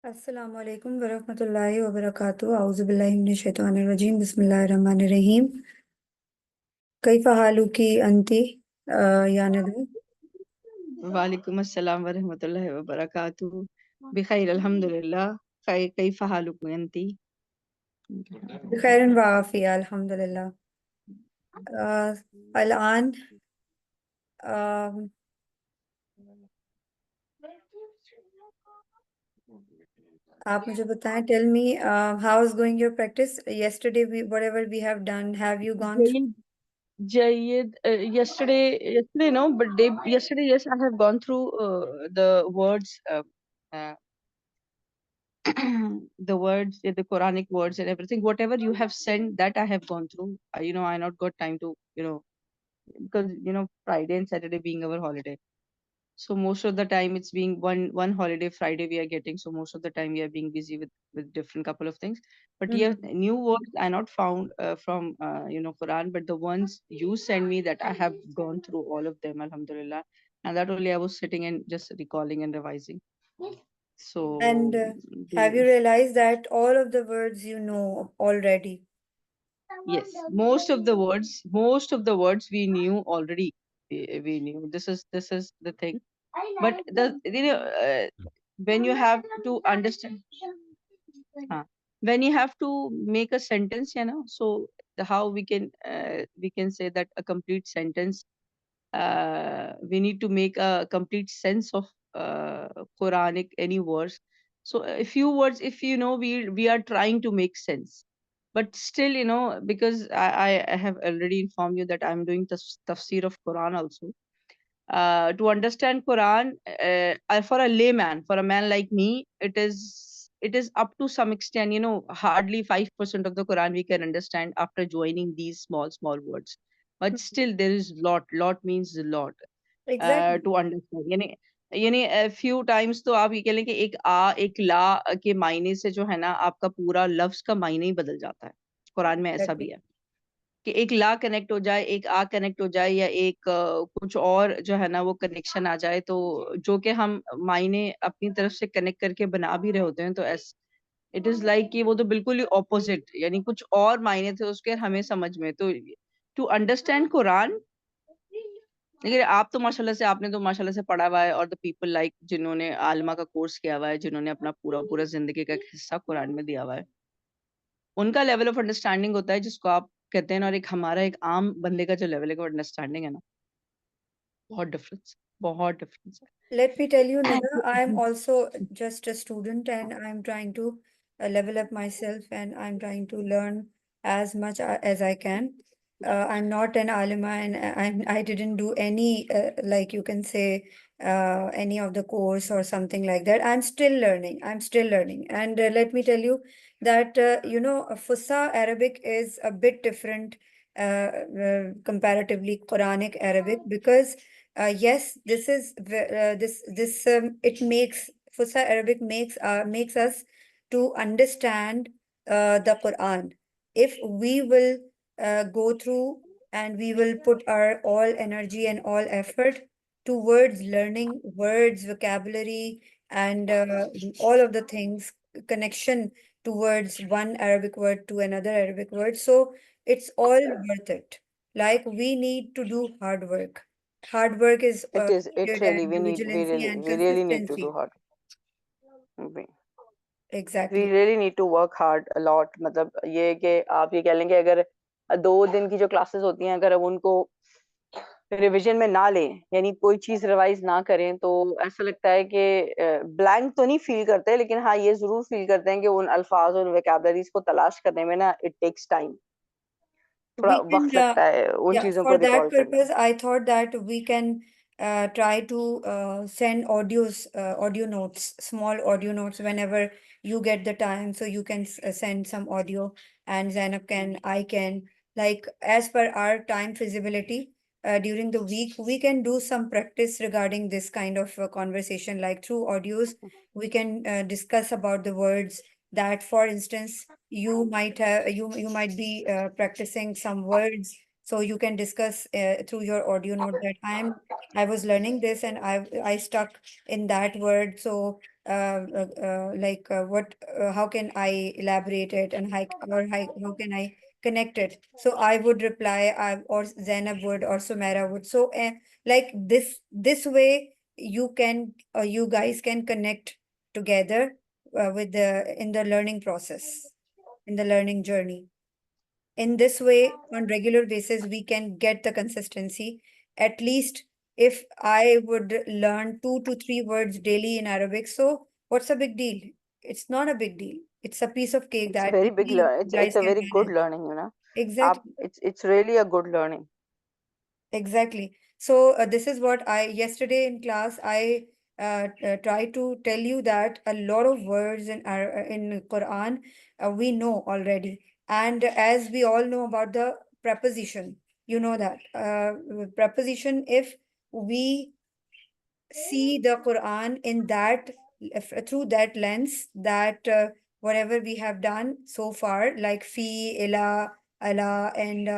अस्सलामु अलैकुम वरहमतुल्लाहि वबरकातुहू औज़ु बिल्लाहि मिनश शैतानिर रजीम बिस्मिल्लाहिर रहमानिर रहीम कैफ़ हालुकी अंती या नदवी। वालेकुम अस्सलाम वरहमतुल्लाहि वबरकातुहू बिखैर अल्हम्दुलिल्लाह कैफ हालुकुम अंती। खैरन वाफिया अल्हम्दुलिल्लाह। अल-आन आप मुझे बताएं, tell me how is going your practice yesterday, whatever we have done, have you gone through? Jayid, Jayid, yesterday no, but yesterday yes, I have gone through the words, uh, the words, the Quranic words and everything. Whatever you have sent, that I have gone through. I not got time to because Friday and Saturday being our holiday. So most of the time it's being one holiday Friday we are getting. So most of the time we are being busy with different couple of things. But yeah, new words I not found from Quran, but the ones you send me that I have gone through all of them, Alhamdulillah. And that only I was sitting and just recalling and revising. And So have you realized that all of the words you know already? yes, most of the words we knew already. We knew this is the thing. But when you have to understand, uh, when you have to make a sentence, so how we can say that a complete sentence, we need to make a complete sense of Quranic any words. So a few words, if we are trying to make sense, but still, because I have already informed you that I'm doing tafsir of Quran also. To understand Quran, for a layman, for a man like me, it is up to some extent, hardly 5% of the Quran we can understand after joining these small words. But still, there is lot means a lot Exactly. to understand. यानी few times तो आप ये कह लें कि एक एक ला के मायने से जो है ना, आपका पूरा लफ्ज का मायने ही बदल जाता है। कुरान में ऐसा भी Exactly. है कि एक ला कनेक्ट हो जाए, एक आ कनेक्ट हो जाए, या एक कुछ और जो है ना वो कनेक्शन आ जाए, तो जो कि हम मायने अपनी तरफ से कनेक्ट करके बना भी रहे होते हैं, तो इट इज लाइक कि वो तो बिल्कुल ही ऑपोजिट, यानी कुछ और मायने थे उसके हमें समझ में। तो टू अंडरस्टैंड कुरान, लेकिन आपने तो माशाल्लाह से पढ़ा हुआ है, और द पीपल लाइक जिन्होंने आलमा का कोर्स किया हुआ है, जिन्होंने अपना पूरा पूरा जिंदगी का एक हिस्सा कुरान में दिया हुआ है, उनका लेवल ऑफ अंडरस्टैंडिंग होता है जिसको आप कहते हैं ना, और एक हमारा एक आम बंदे का जो लेवल ऑफ अंडरस्टैंडिंग है ना, बहुत difference Let me tell you, है। Nida, I'm also just a student and I'm trying to level up myself and I'm trying to learn as much as I can. I'm not an alima and I didn't do any, like you can say, any of the course or something like that. I'm still learning. I'm still learning. And let me tell you that, Fusha Arabic is a bit different, comparatively Quranic Arabic, because yes, this is this it makes Fusha Arabic makes us to understand the Quran. If we will go through and we will put our all energy and all effort towards learning words, vocabulary, and all of the things, connection towards one Arabic word to another Arabic word. So it's all worth it. Like we need to do hard work. Hard work is It needed, really, and we need we vigilancy really and we really need to do consistency. hard. we we Exactly. really need to work hard a lot। मतलब ये कि आप ये कह लेंगे, अगर 2 दिन की जो क्लासेस होती हैं, अगर हम उनको रिवीजन में ना लें, यानी कोई चीज रिवाइज ना करें, तो ऐसा लगता है कि ब्लैंक तो नहीं फील करते, लेकिन हाँ ये जरूर फील करते हैं कि उन अल्फाज और वोकैबुलरीज को तलाश करने में ना इट टेक्स टाइम, थोड़ा We can, वक्त लगता है उन yeah, चीजों को for that रिकॉल करने purpose, I thought that we can try to send audio notes, small audio notes whenever you get the time. So you can send some audio, and Zainab can, I can, like as per our time feasibility during the week, we can do some practice regarding this kind of conversation. Like through audios, we can discuss about the words that, for instance, you might have you might be practicing some words, So you can discuss through your audio note that I was learning this and I stuck in that word. So how can I elaborate it and how can I connect it? So I would reply, or Zainab would, or Sumaira would. So like this way you guys can connect together with the in the learning process, in the learning journey. In this way, on regular basis, we can get the consistency. At least if I would learn 2 to 3 words daily in Arabic, so what's a big deal? It's not a big deal. It's a piece of cake It's a that very big easily learn. guys It's a can very good manage. learning, you know. Exactly. It's really a good learning. Exactly. So this is what I yesterday in class I tried to tell you that a lot of words in Quran we know already, and as we all know about the preposition, you know that preposition. If we see the Quran in that through that lens, that whatever we have done so far, like fi, ila, ala, and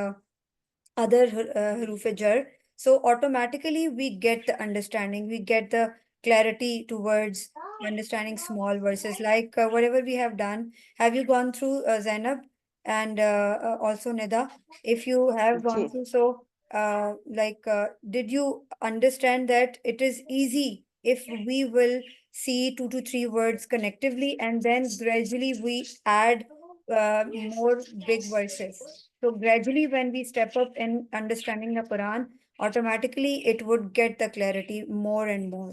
other huruf jar. So automatically we get the understanding, we get the clarity towards understanding small verses, like whatever we have done. Have you gone through Zainab and also Nida? If you have gone Ji. through, so did you understand that it is easy if we will see 2 to 3 words connectively and then gradually we add more big verses. So gradually, when we step up in understanding the Quran, automatically it would get the clarity more and more.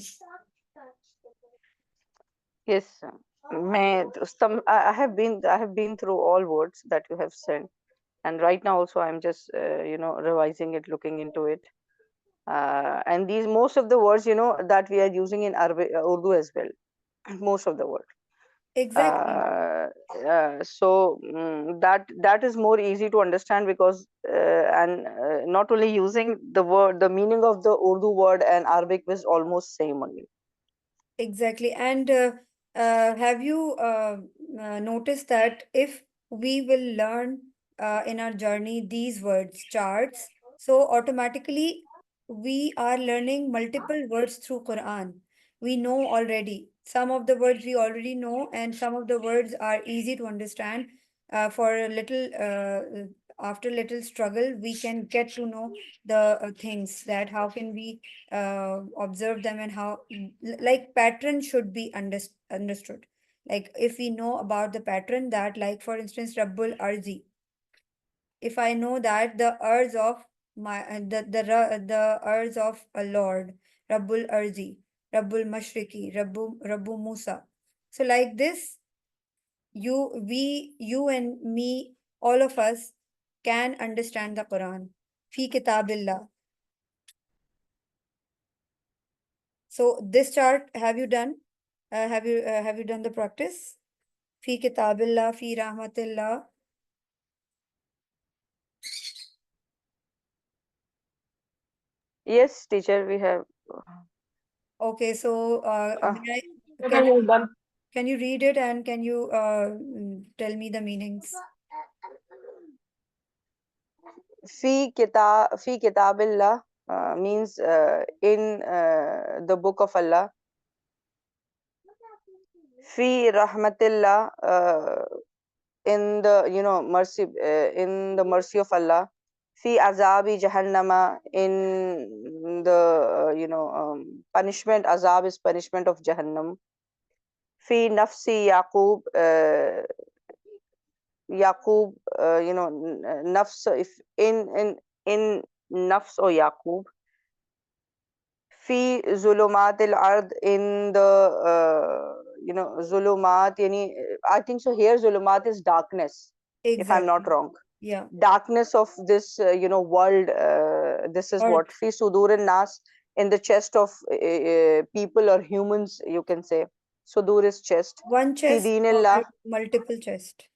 Yes, I have been through all words that you have said, and right now also I'm just revising it, looking into it. And these most of the words that we are using in Arabic, Urdu as well, most of the words. Exactly. That is more easy to understand because and not only using the word, the meaning of the Urdu word and Arabic is almost same only. Exactly. And have you noticed that if we will learn in our journey these words, charts, so automatically we are learning multiple words through Quran. We know already. Some of the words we already know, and some of the words are easy to understand. For a little, after little struggle, we can get to know the things that how can we observe them and how like pattern should be understood. Like if we know about the pattern that, like for instance, Rabbul Arzi, if I know that the urge of my the urge of a Lord, Rabbul Arzi, Rabbul Mashriki, Rabbu Musa. So like this, you and me, all of us can understand the Quran. Fi kitabillah. So this chart, have you done? Have you done the practice? Fi kitabillah, fi rahmatillah. Yes, teacher, we have. Okay, so Uh, can you read it and can you tell me the meanings? fi kitabillah means in the book of Allah. Fi rahmatillah in the mercy, in the mercy of Allah. Fi azabi jahannama in the punishment. Azab is punishment of Jahannam. Fi nafsi Yaqub, Yaqub, nafs, if in nafs or Yaqub. Fi zulumat al-ard, in the zulumat, I think so here zulumat is darkness, if I'm not Exactly. wrong. Yeah. Darkness of this world, this is what Earth. fi sudur nas, in the chest of people or humans, you can say. Sudur is chest. One Fi chest or dinillah. multiple chest.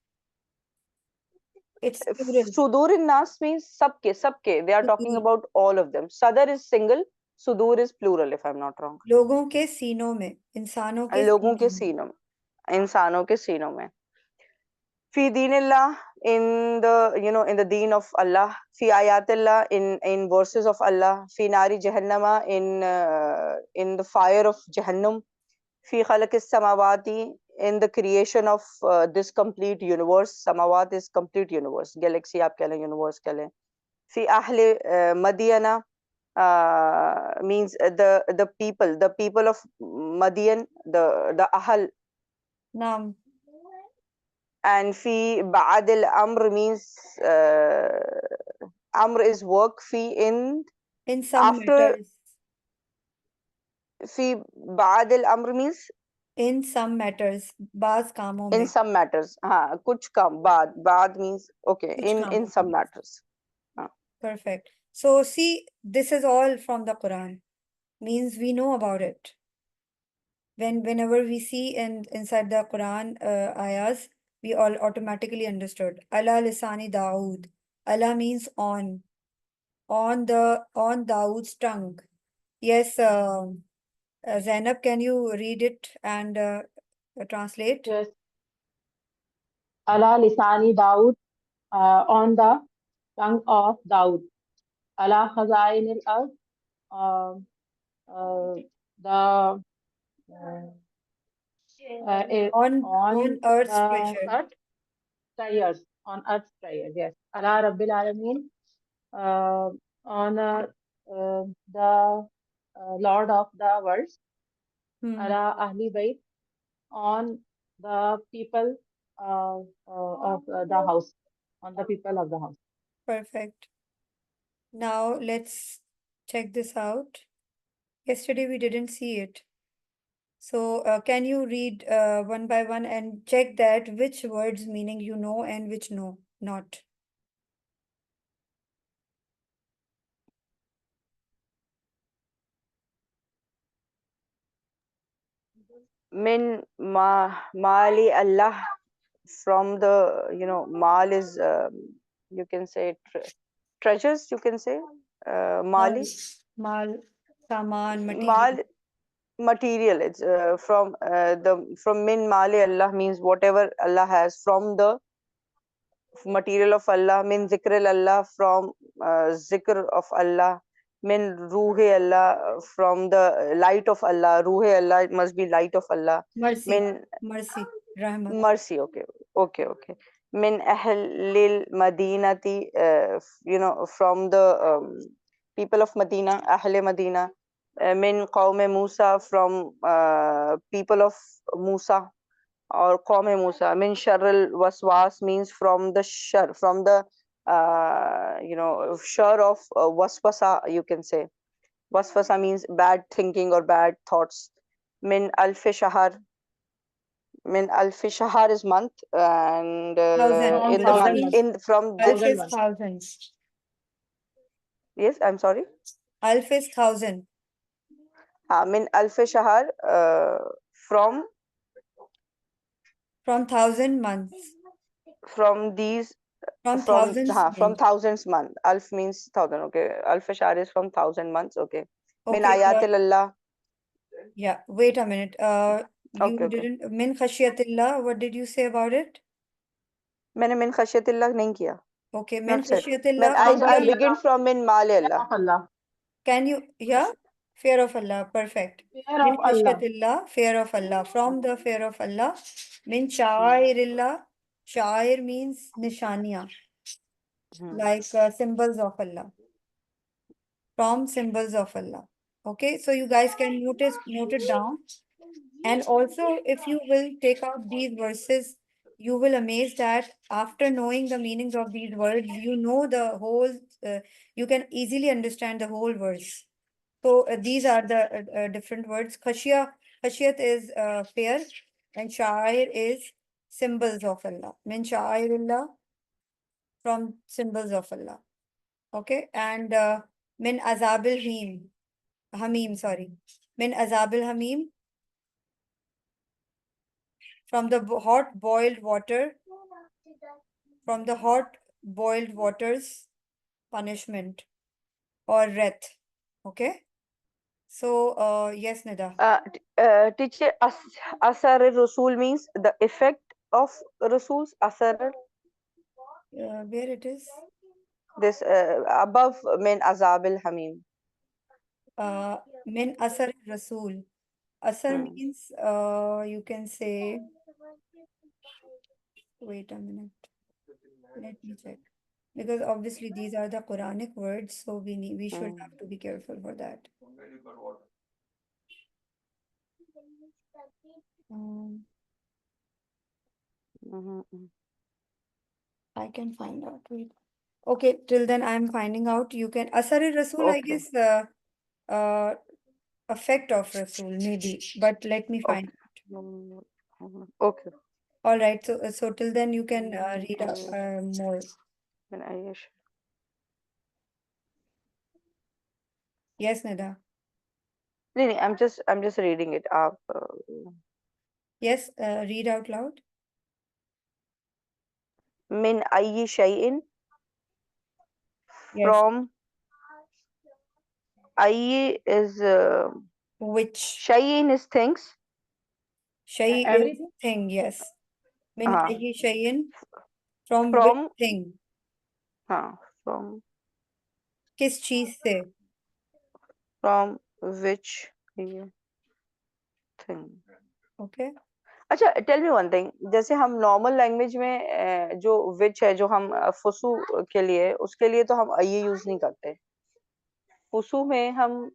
It's plural. Sudur nas means sabke, they are talking Sudur. about all of them. Sadar is single, sudur is plural, if I'm not wrong. लोगों के सीनों में, इंसानों के लोगों के सीनों में. सीनों में, इंसानों के सीनों में. Fi dinillah, in the in the deen of Allah, fi ayatillah, in verses of Allah, fi nari jahannama, in the fire of Jahannam, fi khalaqis samawati, in the creation of this complete universe. Samawat is complete universe, galaxy aap keh le, universe keh le. Fi ahli Madiana, means the people of Madian, the Ahl. Naam. And fi ba'adil amr means amr is work. Fi In some after matters. fi ba'adil amr means In some matters. Baaz kaamon in mein. some matters. Kuch kam baad means okay, Kuch in kaamon some mein. matters. Perfect. So see, this is all from the Quran. Means we know about it. Whenever we see inside the Quran ayahs, we all automatically understood. Ala lisani Dawood. Allah means on Dawood's tongue. Yes, Zainab, can you read it and translate? Yes. Ala lisani Daud, on the tongue of Daud. Ala khazain al ard, the On on earth's the treasure. earth tires, on earth's tires. Yes. Ala Rabbil Alameen, on the Lord of the worlds. Hmm. Ala Ahli Bayt, on the people of the house, on the people of the house. Perfect. Now let's check this out. Yesterday we didn't see it. So can you read one by one and check that which words meaning you know and which no, not? Min mali Allah, from the mal is you can say treasures, you can say mali Mal, saman, mal material. material. It's from min mali Allah means whatever Allah has, from the material of Allah. Min zikril Allah, from zikr of Allah. Min ruhe Allah, from the light of Allah. Ruhe Allah, it must be light of Allah. Mercy, Min mercy, rahmat. mercy, okay. Min ahlil madinati, from the people of Medina, ahle Medina. Min qawme Musa, from people of Musa or qawme Musa. Min sharril waswas means from the shar, from the shar of waswasa, you can say. Waswasa means bad thinking or bad thoughts. Min alfi shahar, min alfi shahar is month, and Thousand. in the Thousand month, months. in from Alf this, is months. thousands. yes, I'm sorry. Alf is 1,000. Min alfi shahar, from From 1,000 months. from these, From from thousands from months. thousands month. Alf means 1,000, okay. Alfi shahar is from 1,000 months, okay. Min Okay, ayatil Allah, yeah, wait a minute. You okay. didn't, min khashiyatillah, what did you say about it? मैंने min khashiyatillah नहीं किया. Okay, min Not said. khashiyatillah. I begin from min mali Fear Allah. of Allah. Can you, yeah? Fear of Allah, perfect. Fear Min of Allah. khashyatillah, fear of Allah. From the fear of Allah. Min sha'airillah. Sha'air means nishaniya, like symbols of Allah. From symbols of Allah. Okay, so you guys can note it down. And also, if you will take out these verses, you will amaze that after knowing the meanings of these words, you know the whole, you can easily understand the whole verse. So these are the different words. Khashiyat is fear, and sha'air is symbols of Allah. Min sha'airillah, from symbols of Allah. Okay, and min azabil hamim, sorry. Min azabil hamim, from the hot boiled water, from the hot boiled water's punishment or wrath. Okay, so yes, Nida. Teacher, asar Rasul means the effect of Rasul's asar. Where it is? This above min azab al hamim. Min asar Rasul. Asar Hmm. means you can say, wait a minute, let me check. Because obviously these are the Quranic words, so we should Hmm. have to be careful for that. Um, Mhm, mhm. I can find out. Wait. Okay, till then I'm finding out. You can Asar Rasul, I Okay. guess, uh, effect of Rasul, maybe. But let me find. Mm, Okay. All right. So till then you can Mm, read out more. Min ayyish. Yes, Nida. No, no, I'm just reading it. Yes, read out loud. Min ayyi shay'in, Yes. from ayyi is Which shay'in is things. shay is Everything. thing. Yes. Min Uh, ayyi shayin, from which from thing? from किस चीज से? which thing. Okay. अच्छा, tell me one thing, जैसे हम normal language में जो विच है, जो हम फुसू के लिए, उसके लिए तो हम ये यूज नहीं करते। फुसू में हम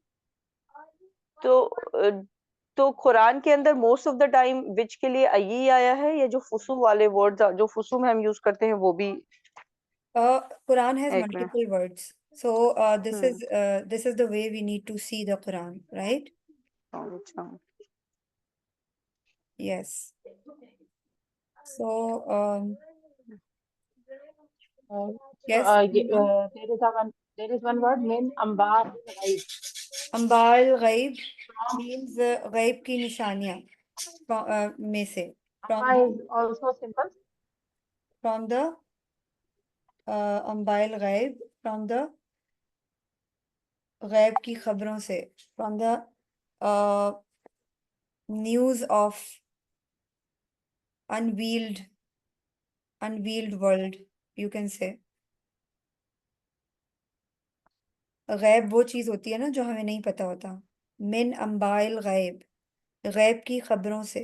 तो कुरान के अंदर most of the time which के लिए अयी आया है, या जो फुसू वाले वर्ड्स जो फुसू में हम यूज करते हैं वो भी? Quran has एक minute. multiple words. So this is the way we need to see the Quran, right? अच्छा, Yes. So Uh, yes, Iman. there is one word min ambar ghaib. Ambal ghaib From means ghaib की निशानियां में से, amba is also simple. from the अम्बाइल गैब, from the गैब की खबरों से, from the news of unveiled world, you can say. गैब वो चीज होती है ना जो हमें नहीं पता होता। मिन अम्बाइल गैब, गैब की खबरों से।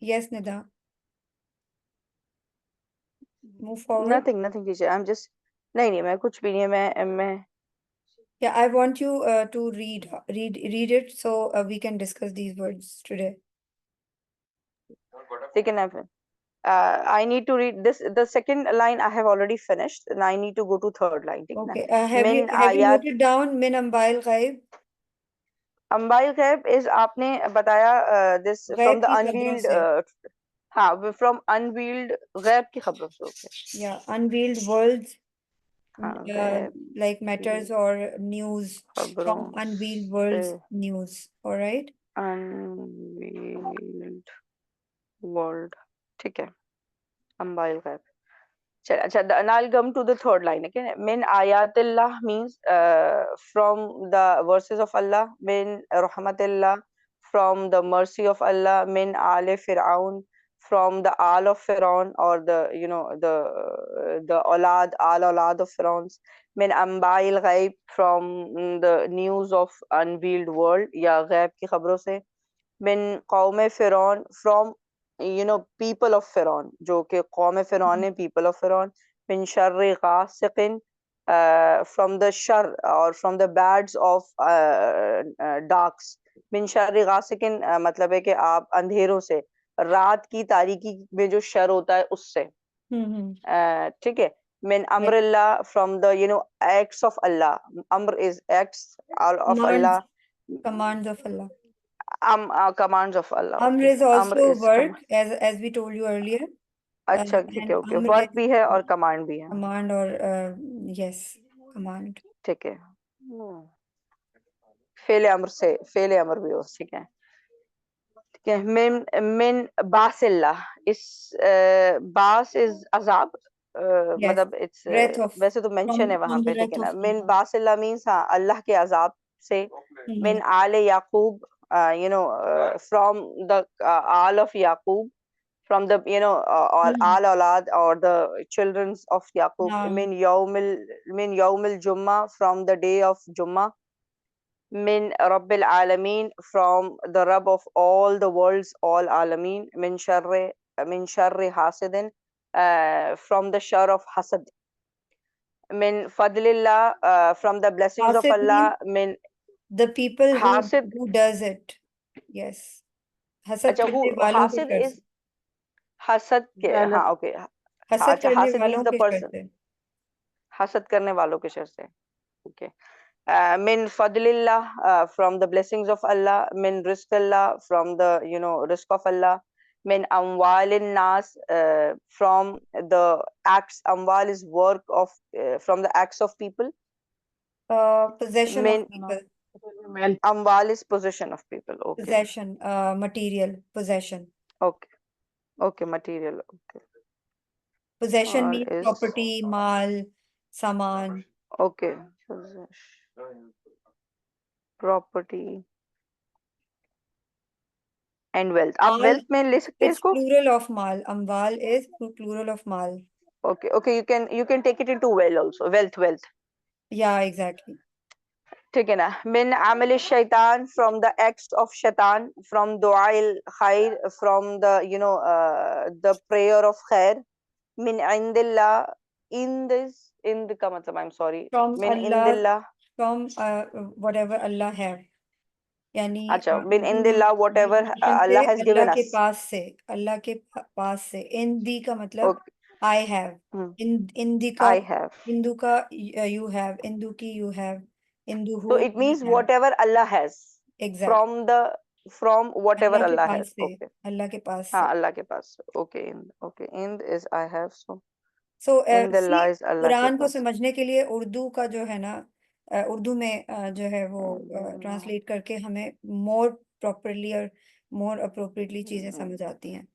Yes Nida, move forward. Nothing nothing teacher, I am just, नहीं मैं कुछ भी नहीं है, मैं Yeah, I want you to read it so we can discuss these words today. लेकिन I need to read this. The second line I have already finished, and I need to go to third line. ठीक है ना? Okay, have Min you ayat noted down min अम्बाइल गैब? अम्बाइल गैब is आपने बताया this गैब from the की खबरों unveiled, से। हाँ, from unveiled गैब की खबरों से। Okay. Yeah, unveiled worlds, हाँ, गैब like matters or news खबरों from unveiled से, worlds news. All right. unveiled world, ठीक है, अम्बाइल गैब। चल, अच्छा, now I'll come to the third line. Okay, min ayatillah means from the verses of Allah. Min rahmatillah, from the mercy of Allah. Min ale Fir'aun, from the al of Fir'aun, or the the olad of Fir'auns. Min ambail ghaib, from the news of unveiled world, या गैब की खबरों से। min qawme Fir'aun, from people of Fir'aun, जो कि कौम फ़िरौन है, people of Fir'aun। min sharri ghasiqin, from the shar or from the bads of darks। min sharri ghasiqin मतलब है कि आप अंधेरों से, रात की तारीकी में जो शर होता है उससे। ठीक है। min amrillah, from the acts of Allah। amr is acts of Allah, Commands of Allah. commands of Allah। Amr Okay, is amr also is work, as we told you earlier. अच्छा, ठीक And है, okay, Amr work is भी है और command भी है, command or yes, command. ठीक है। फेले अमर से, फेले अमर भी हो, ठीक है, ठीक है। मिन मिन बासिल्ला, इस बास इज अजाब, Yes, मतलब इट्स breath of वैसे तो मेंशन है वहां from the पे, ठीक wrath है of ना। मिन Allah. बासिल्ला मीन्स, हाँ, अल्लाह के अजाब से। मिन आले याकूब, फ्रॉम द आल of Yaqub, from the al aulad or the childrens of Yaqub. Naam. Min yawmil Jummah, from the day of Jummah. Min Rabbil Alameen, from the Rabb of all the worlds, all Alameen. Min sharri hasidin, from the shar of hasad. Min fadlillah, from the blessings of Hasid means Allah. Min the people hasid, who does it. Yes. Hasad acha, who करने वालों के hasid sir is से. hasad ke, Jealous. हाँ, okay. हसद अच्छा, करने hasid means वालों the के शर person. से. Hasad करने वालों के शर से. Okay. Min fadlillah, from the blessings of Allah. Min rizqillah, from the risk of Allah. Min amwalin nas, from the acts. Amwal is work of, from the acts of people. Possession Min of people. It will be wealth. amwal is possession of people. Okay. Possession, material, possession. Okay. Okay, material. Okay. Possession Mal means is property, mal, saman. okay. Property and wealth. आप Mal, wealth में ले सकते हैं it's इसको? plural of mal. Amwal is plural of mal. Okay. Okay. You can take it into well also. Wealth. Yeah, exactly. ठीक है ना. Min amal shaitan, from the acts of shaitan. From du'ail khair, from the the prayer of khair. Min indillah, in the का मतलब, I'm sorry. From Min Allah, indillah. from whatever Allah have. यानी अच्छा, min Urdu में indillah, whatever definition Allah से has given अल्लाह के us. पास से, अल्लाह के पास से. इन दी का मतलब Okay. I have. Hmm. इन दी का I have. हिंदू का you have, हिंदू की you have, Hindu So who it means we have. whatever Allah has. Exactly. From whatever अल्लाह के Allah पास has. से, Okay. अल्लाह के पास हाँ, से. Allah के पास. Okay. Okay. Ind is I have. So So indillah see, is Allah के कुरान को पास. समझने के लिए उर्दू का जो है ना, उर्दू में जो है वो ट्रांसलेट करके हमें मोर प्रॉपरली और मोर अप्रोप्रिएटली चीजें समझ आती हैं,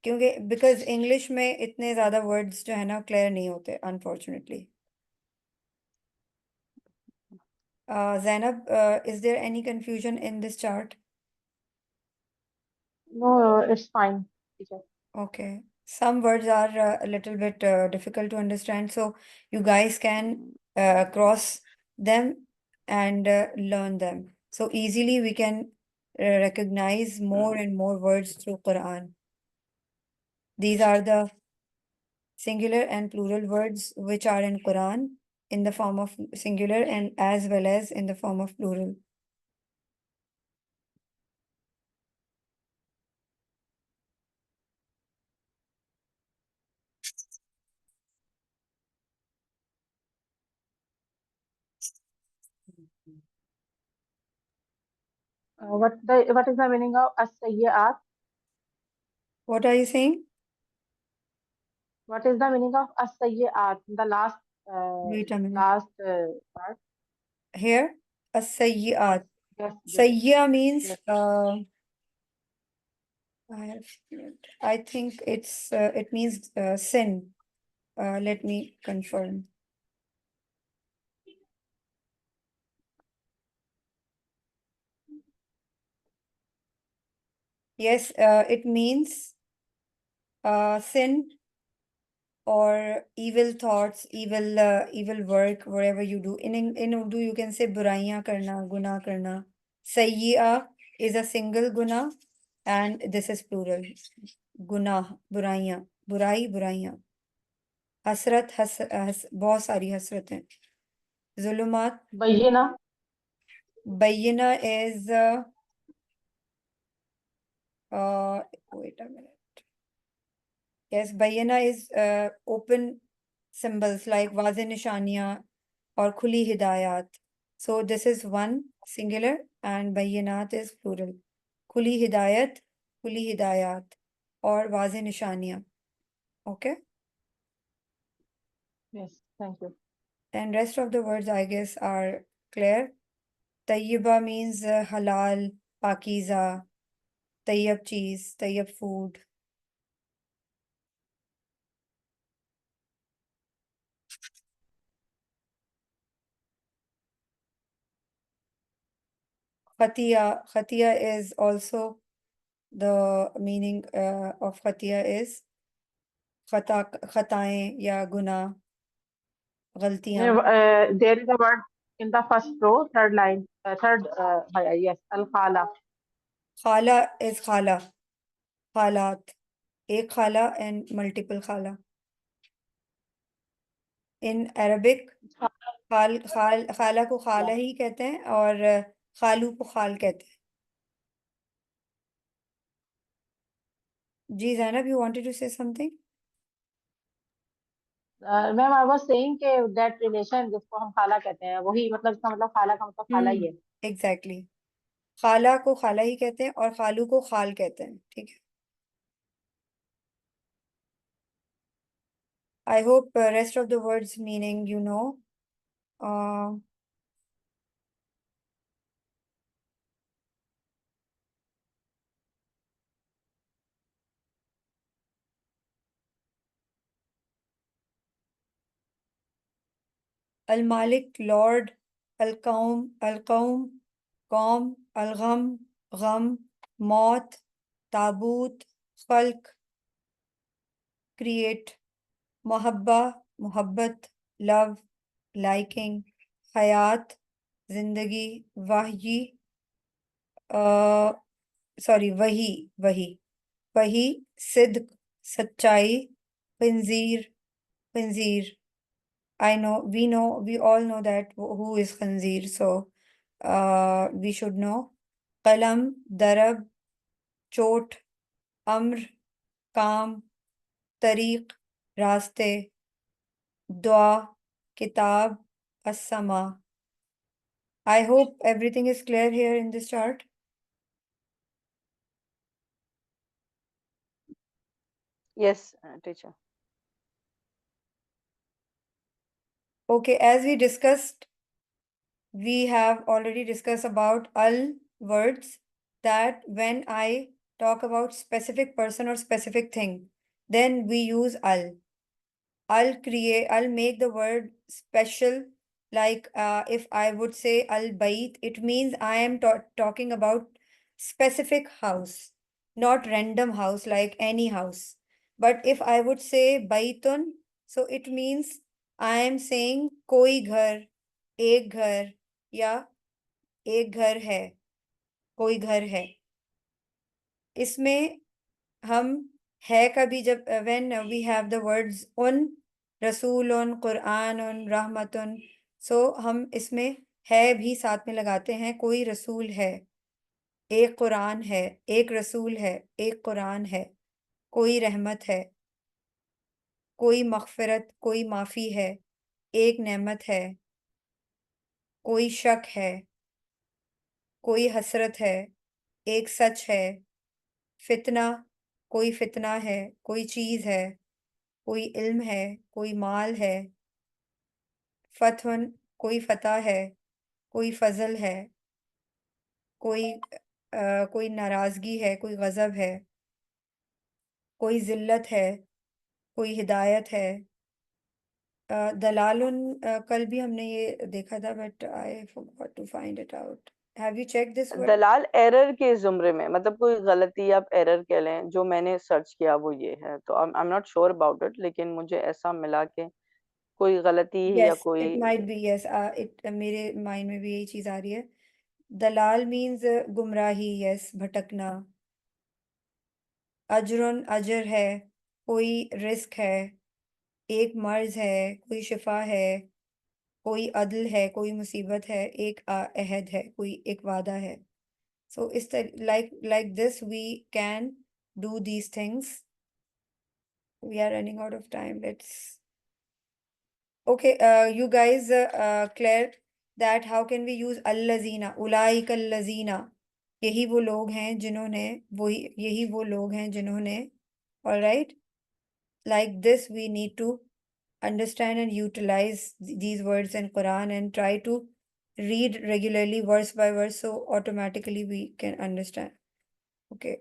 क्योंकि बिकॉज इंग्लिश में इतने ज्यादा वर्ड्स जो है ना क्लियर नहीं होते unfortunately. Zainab, is there any confusion in this chart? No, it's fine, teacher. Okay. Some words are a little bit difficult to understand, so you guys can cross them and learn them. So easily we can recognize more and more words through Quran. These are the singular and plural words which are in Quran in the form of singular and as well as in the form of plural. What is the meaning of as-sayyi'at? What are you saying? What is the meaning of as-sayyi'at? The last Wait a minute. part. Here, as-sayyi'at. Yes. Sayya means Yes. I think it means sin. Let me confirm. Yes, it means sin or evil thoughts, evil work, whatever you do. In Urdu, you can say buraiyan karna, guna karna. Sayyi'a is a single guna, and this is plural. Guna, buraiyan, burai, buraiyan. हसरत बहुत सारी हसरतें. जुलुमात. Bayyina. Bayyina is wait a minute. Yes, bayyina is open symbols like वाज़े निशानियाँ और खुली हिदायत. So this is one singular and bayyinat is plural. खुली हिदायत, खुली हिदायत और वाज़े निशानियाँ. Okay? Yes. Thank you. And rest of the words I guess are clear. Tayyiba means halal, pakiza, tayyib cheese, tayyib food. Khatiya is also the meaning of khatiya is khataएं या गुनाह, गलतियां. There is a word in the first row, third line, yes, al-khala. Khala is khala, khalat. एक khala and multiple khala. In Arabic, खाला को खाला ही कहते हैं और खालू को खाल कहते हैं. जी Zainab, you wanted to say something? Ma'am, I was saying कि that relation जिसको हम खाला कहते हैं वही मतलब इसका मतलब खाला का मतलब खाला ही है. Exactly. खाला को खाला ही कहते हैं और खालू को खाल कहते हैं. ठीक है. I hope rest of the words meaning you know. Al-Malik, Lord, Al-Qawm, Qawm, Al-Gham, Gham, Maut, Tabut, Khalq, create, Muhabba, Muhabbat, love, liking, Hayat, Zindagi, Wahyi, Wahi, Sidq, Sachai, Khinzir. We all know that who is Khinzir, so we should know. Qalam, Darab, Chot, Amr, Kam, Tariq, Raste, Dua, Kitab, As-Sama. I hope everything is clear here in this chart. Yes, teacher. Okay, as we discussed, we have already discussed about al words, that when I talk about specific person or specific thing, then we use al. I'll make the word special. Like if I would say al bait, it means I am talking about specific house, not random house like any house. But if I would say baitun, so it means I am saying koi ghar, ek ghar, या एक घर है, कोई घर है. इसमें हम है का भी जब when we have the words उन, रसूलुन, कुरानुन, रहमतुन, so हम इसमें है भी साथ में लगाते हैं. कोई रसूल है, एक कुरान है, एक रसूल है, एक कुरान है, कोई रहमत है, कोई मगफिरत, कोई माफी है, एक नेमत है, कोई शक है, कोई हसरत है, एक सच है, फितना, कोई फितना है, कोई चीज है, कोई इल्म है, कोई माल है, फतवन, कोई फतह है, कोई फजल है, कोई नाराजगी है, कोई गजब है, कोई जिल्लत है, कोई हिदायत है. दलालुन कल भी हमने ये देखा था, but I forgot to find it out. Have you check this word? दलाल एरर के जुमरे में, मतलब कोई गलती आप एरर कह लें, जो मैंने सर्च किया वो ये है, तो I am not sure about it, लेकिन मुझे ऐसा मिला कि कोई गलती या यस, कोई इट माइट बी. यस, मेरे माइंड में भी यही चीज आ रही है. दलाल मीन्स गुमराही. यस, भटकना. अजरुन, अजर है, कोई रिस्क है, एक मर्ज है, कोई शिफा है, कोई अदल है, कोई मुसीबत है, एक अहद है, कोई एक वादा है. सो इस तरह like this we can do these things. We are running out of time. Let's okay, you guys clear that how can we use allazina, ulaika allazina, यही वो लोग हैं जिन्होंने, यही वो लोग हैं जिन्होंने. All right, like this we need to understand and utilize these words in Quran and try to read regularly verse by verse, so automatically we can understand. Okay.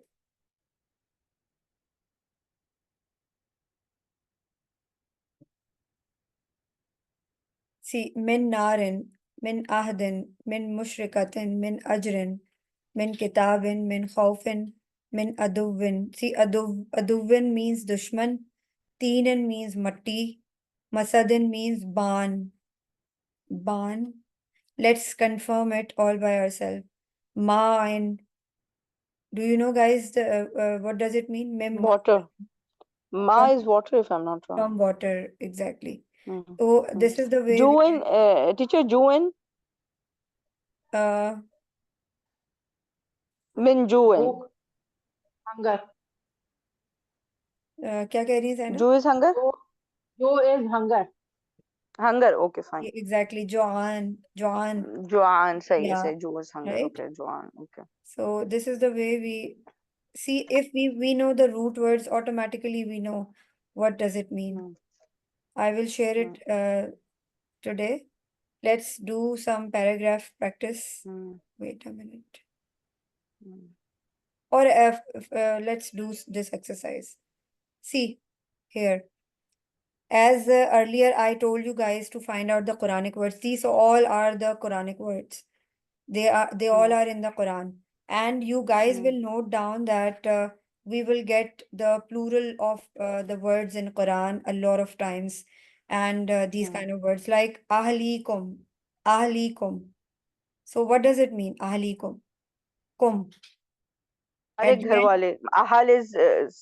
See, min narin, min ahdin, min mushrikatin, min ajrin, min kitabin, min khawfin, min aduwwin. See, aduwwin means dushman. Teenan means matti. Masadin means ban. Ban. Let's confirm it all by ourselves. Ma'in. Do you know, guys, what does it mean? Mim ma Water. Ma from, is water, if I'm not wrong. from water, exactly. Mm. So this is the way we Juin, teacher, Juin, uh min Juin. Bhook, hunger. क्या कह रही है Zainab? Ju is hunger? Jo is hunger. Hunger, okay, fine. Exactly, Joan. Juan, sahi Yeah, hai, Ju is hunger, right? okay, Juan, okay. So this is the way we see. If we know the root words, automatically we know what does it mean. Mm. I will share it today. Let's do some paragraph practice. Mm. Wait a minute. Mm. Or let's do this exercise. See here. As earlier I told you guys to find out the Quranic words. These all are the Quranic words. They all are in the Quran. And you guys will note down that we will get the plural of the words in Quran a lot of times. And these kind of words like ahlikum, ahlikum. So what does it mean? Ahlikum. Kum. Hare At the ghar end, wale. Ahal is,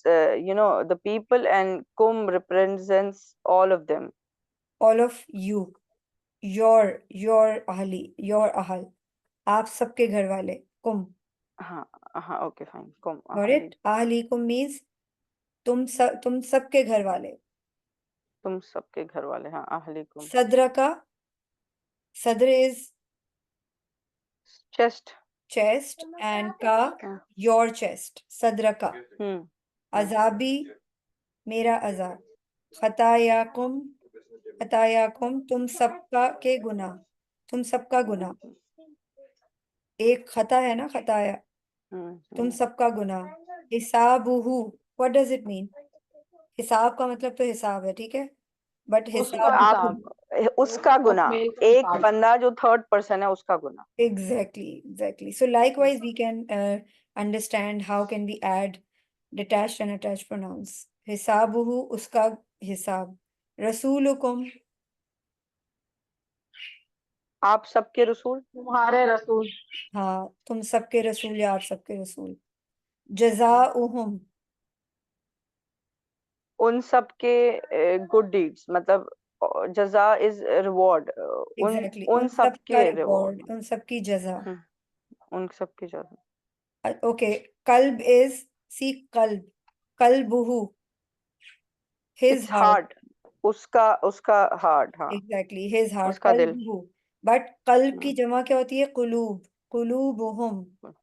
the people, and kum represents all of them. all of you. Your ahli, your ahal. आप सबके घर वाले. Kum. Okay, fine. Kum. Got it? Ahlikum means तुम सबके घर वाले. तुम सबके घर वाले. हाँ, ahlikum. Sadra ka. Sadr is Chest. chest and ka हाँ. your chest. Sadra ka. Hmm. Azabi मेरा अजाब. खतायाकुम खतायाकुम तुम सबका के गुनाह. तुम सबका गुनाह. एक खता है ना खताया. तुम सबका गुनाह. हिसाबुहु. What does it mean? हिसाब का मतलब तो हिसाब है, ठीक है? But उसका हिसाब हिसाब. उसका गुनाह. मेल का एक हिसाब. बंदा जो थर्ड पर्सन है, उसका गुनाह. exactly. So likewise we can understand how can we add detached and attached pronouns. हिसाबुहु उसका हिसाब. रसूलुकुम आप सबके रसूल. तुम्हारे रसूल. हाँ तुम सबके रसूल या आप सबके रसूल. जज़ाउहुम उन सबके गुड डीड्स, मतलब जजा इज रिवॉर्ड. exactly उन उन सबका सबके रिवॉर्ड. रिवॉर्ड. उन सबकी जज़ा. उन सबकी जजा. Okay, कल्ब is see कल्ब. कल्बुहु his इट्स heart. हार्ट. उसका हार्ट. हाँ, Exactly, his heart. उसका दिल. कल्बुहु. But कल्ब की जमा क्या होती है? कुलूब. कुलूबुहुम. उन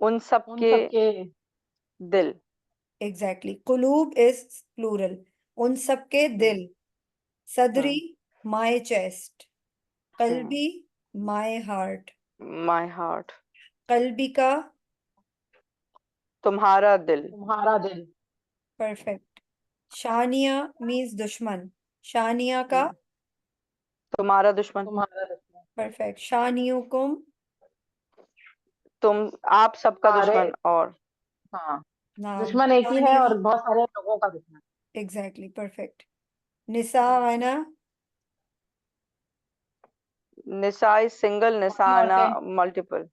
उन सबके सबके. दिल. Exactly. Kulub is plural. उन सबके दिल. Sadri, my chest. Qalbi, my heart. My heart. Qalbi ka, तुम्हारा दिल. तुम्हारा दिल. perfect. Shania means dushman. Shania ka, तुम्हारा दुश्मन. तुम्हारा दुश्मन. perfect. Shaniukum, तुम आप सबका सारे. दुश्मन. और हाँ, naam. दुश्मन एक ही है Shania, और बहुत सारे लोगों का दुश्मन. exactly, perfect. Nisa'ana, निसा इज सिंगल. निसाना मल्टीपल.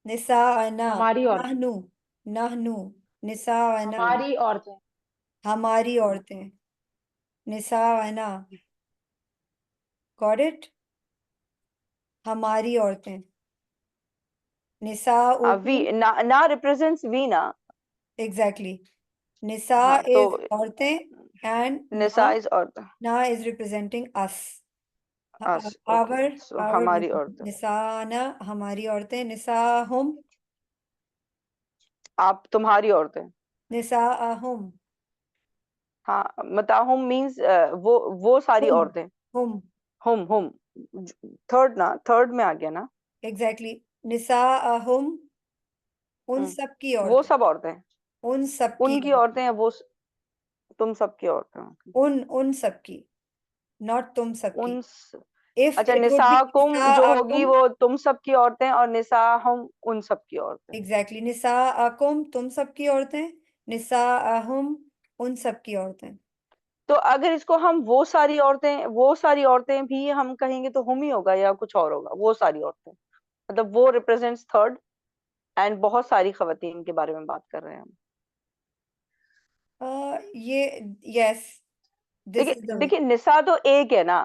Nisa'ana. हमारी औरतें. Nahnu, Nahnu. Nisa'ana, हमारी औरतें. हमारी औरतें. Nisa'ana. Got it? हमारी औरतें. निसा वी ना रिप्रेजेंट्स वी ना. exactly. निसा हाँ, is तो औरतें and निसा इज और na is representing us. us. Our Okay, so our हमारी women. औरतें. निसाना हमारी औरतें. निसा हम आप तुम्हारी औरतें. निसा हम हाँ, मताहुम मींस वो सारी हम औरतें. हम हुम. थर्ड में आ गया ना. exactly. निसा हम उन सब की वो औरतें. सब औरतें. उन सब की उनकी औरतें हैं वो. तुम सबकी औरतें. उन सब की not तुम सब की. If अच्छा, it would be निसाकुम जो होगी निसाअकुम, वो तुम सब की औरतें, और निसाहुम उन सब की औरतें। एग्जैक्टली, निसाअकुम तुम सबकी औरतें, निसाअहुम उन सबकी औरतें। तो अगर इसको हम वो सारी औरतें भी हम कहेंगे तो हम ही होगा या कुछ और होगा? वो सारी औरतें मतलब वो रिप्रेजेंट्स थर्ड, एंड बहुत सारी खवातीन के बारे में बात कर रहे हैं हम। ये यस, दिस इज देखिए द वे। देखिए, निसा तो एक है ना,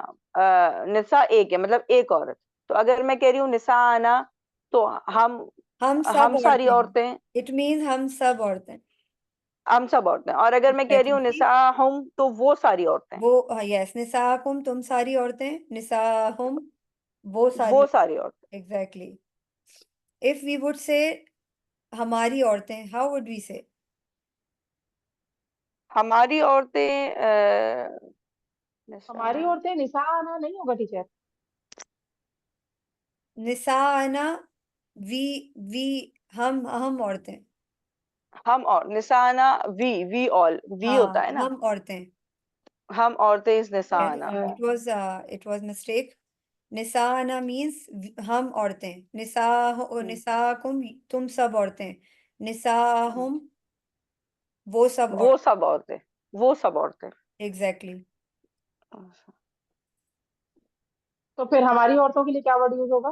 निसा एक है मतलब एक औरत। तो अगर मैं कह रही हूँ निसा आना, तो हम सब हम सारी औरतें, औरतें, इट मीन्स हम सब औरतें। हम सब औरतें। और अगर मैं कह रही हूँ Exactly. निसा हम, तो वो सारी औरतें, वो यस, निसाकुम तुम सारी औरतें, निसाहुम वो सारी, वो सारी औरतें। Exactly. If we would say हमारी औरतें, हाउ वुड वी से? हमारी औरतें निसा, हमारी औरतें निसाना नहीं होगा टीचर। निसाअना, वी हम औरतें। हम और निसाना, वी ऑल, वी हाँ, होता है ना, हम औरतें। हम औरतें इस Yes, निसाना। it was mistake. निसाअना means हम औरतें, निसाकुम तुम सब औरतें, निसाहुम वो सब वो औरतें, सब औरतें, वो सब औरतें। एग्जैक्टली। तो फिर हमारी औरतों के लिए क्या वर्ड यूज होगा?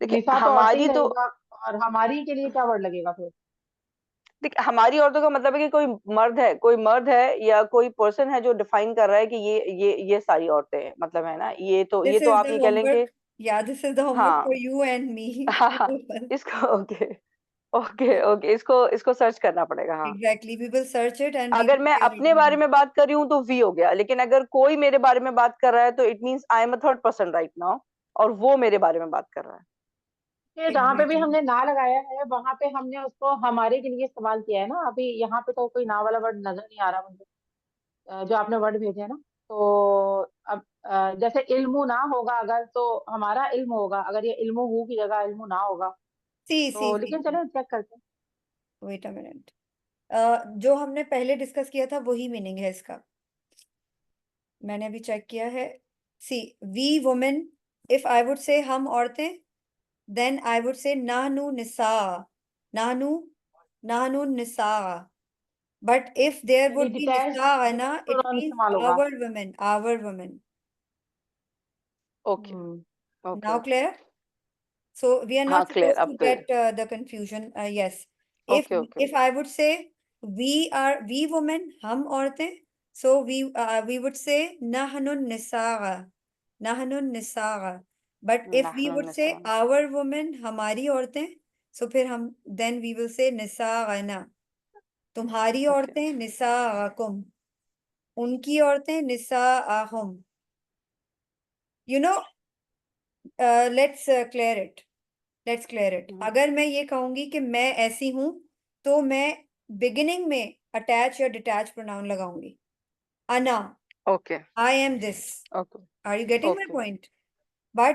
देखिए निसा तो औरतें ही हमारी तो, रहेगा, और हमारी के लिए क्या वर्ड लगेगा फिर? देखिए हमारी औरतों का मतलब है कि कोई मर्द है या कोई पर्सन है जो डिफाइन कर रहा है कि ये सारी औरतें हैं, मतलब है ना, This ये तो is आप the ये कह लें कि homework. Yeah, this is the homework for हाँ। you and me. हाँ, इसको ओके ओके ओके, इसको सर्च करना पड़ेगा, हाँ। Exactly. We will search it and we अगर will मैं share it अपने in बारे group. में बात कर रही हूँ तो वी हो गया, लेकिन अगर कोई मेरे बारे में बात कर रहा है तो it means I am a third person right now, और वो मेरे बारे में बात कर रहा है। ये जहाँ पे भी Exactly. हमने ना लगाया है वहां पे हमने उसको हमारे के लिए इस्तेमाल किया है ना। अभी यहाँ पे तो कोई ना वाला वर्ड नजर नहीं आ रहा मुझे, जो आपने वर्ड भेजे है ना। तो अब जैसे इल्मु ना होगा अगर, तो हमारा इल्म होगा। अगर ये इल्मु हु की जगह इल्मु ना होगा तो, लेकिन See. चलो चेक करते हैं। Wait a minute. जो हमने पहले डिस्कस किया था वही मीनिंग है इसका, मैंने अभी चेक किया है। See, we women, if I would say हम औरतें, then I would say nahnu nisa, nahnu nahnu nisa. But if there यानी would be detach nisa, na, detach it pronoun means इस्तेमाल होगा। our women, our women. Okay Now okay, clear? So we are हाँ not clear supposed अब to तो। get the confusion. Yes. Okay okay, If I would say we women, हम औरतें, so we would say nahnun nisaa, nahnun nisaa. But if we नहनु would say Nisa, our women, हमारी औरतें, so फिर हम then we will say निसाअना, तुम्हारी okay औरतें निसाअकुम, उनकी औरतें निसाअहुम. You know, let's clear it. Let's clear it. अगर मैं ये कहूंगी कि मैं ऐसी हूं, तो मैं बिगिनिंग में अटैच या डिटैच प्रोनाउन लगाऊंगी. अना, okay I am this. Okay are you getting my okay point?